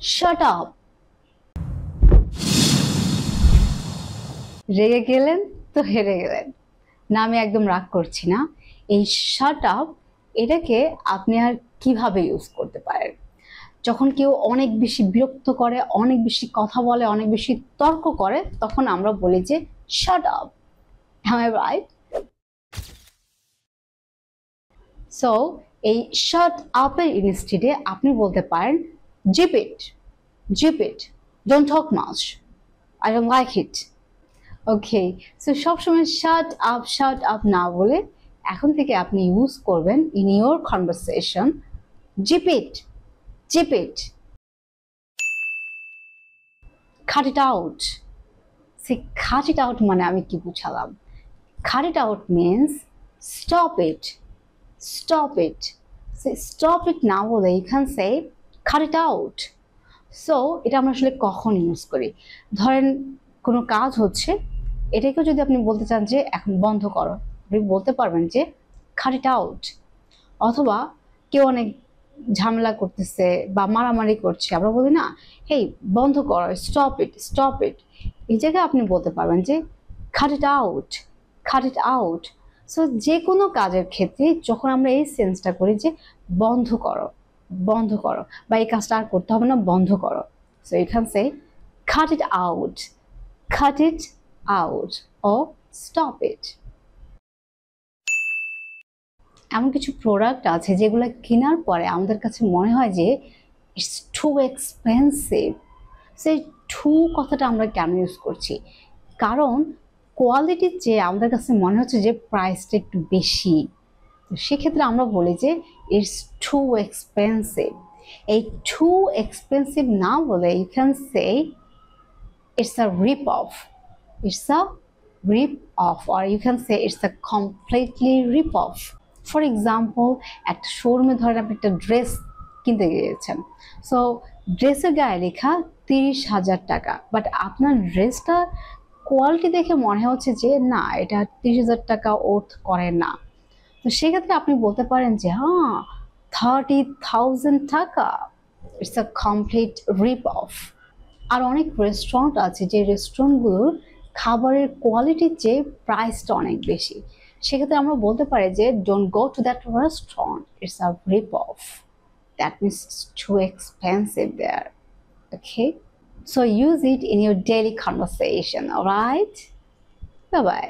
Shut up. রেগে গেলেন তো হেরে গেলেন না, আমি একদম রাগ করছি না। এই শাট আপ এটাকে আপনি আর কিভাবে ইউজ করতে পারেন? যখন কেউ অনেক বেশি বিরক্ত করে, অনেক বেশি কথা বলে, অনেক বেশি তর্ক করে, তখন আমরা বলি যে shut up. Am I right? So এই শাট আপের ইনস্টিডে আপনি বলতে পারেন zip it, zip it, don't talk much, I don't like it. Okay, so সবসময় শাট আপ না বলে এখন থেকে আপনি ইউজ করবেন in your conversation zip it, zip it, cut it out. Say cut it out মানে আমি কি বুঝালাম? Cut it out means stop it, stop it. Say stop it না বলে you can say cut it out. So এটা আমরা আসলে কখন ইউজ করি? ধরেন কোনো কাজ হচ্ছে, এটাকেও যদি আপনি বলতে চান যে এখন বন্ধ করো, আপনি বলতে পারবেন যে cut it out। অথবা কেউ অনেক ঝামেলা করতেছে বা মারামারি করছে, আমরা বলি না হেই বন্ধ করো, স্টপ ইট, স্টপ ইট। এই জায়গায় আপনি বলতে পারবেন যে cut it out, cut it out। So যে কোনো কাজের ক্ষেত্রে যখন আমরা এই সেন্সটা করি যে বন্ধ করো, বন্ধ করো, বা এই কাজটা আর করতে হবে না, বন্ধ করো। So you can say cut it out, cut it out or stop it। এমন কিছু প্রোডাক্ট আছে যেগুলো কেনার পরে আমাদের কাছে মনে হয় যে ইটস টু এক্সপেন্সিভ। সেই টু কথাটা আমরা কেন ইউজ করছি? কারণ কোয়ালিটির চেয়ে আমাদের কাছে মনে হচ্ছে যে প্রাইসটা একটু বেশি। তো সেক্ষেত্রে আমরা বলি যে ইটস টু এক্সপেন্সিভ। এই টু এক্সপেন্সিভ না বলে you can say it's a rip off, it's a rip off, or you can say it's a completely rip off. For example, একটা শোরুমে ধরেন আপনি একটা ড্রেস কিনতে গিয়েছেন, সো ড্রেসের গায়ে লেখা 30,000 টাকা, বাট আপনার ড্রেসটা কোয়ালিটি দেখে মনে হচ্ছে যে না, এটা 30,000 টাকা ওর্থ করে না। তো সেক্ষেত্রে আপনি বলতে পারেন যে হ্যাঁ 30,000 টাকা, it's a complete rip off. আর অনেক রেস্টুরেন্ট আছে যে রেস্টুরেন্টগুলোর খাবারের কোয়ালিটির চেয়ে প্রাইসটা অনেক বেশি। সেক্ষেত্রে আমরা বলতে পারি যে don't go to that restaurant, it's a rip off, that means too expensive there. Okay, so use it in your daily conversation, alright? Bye by.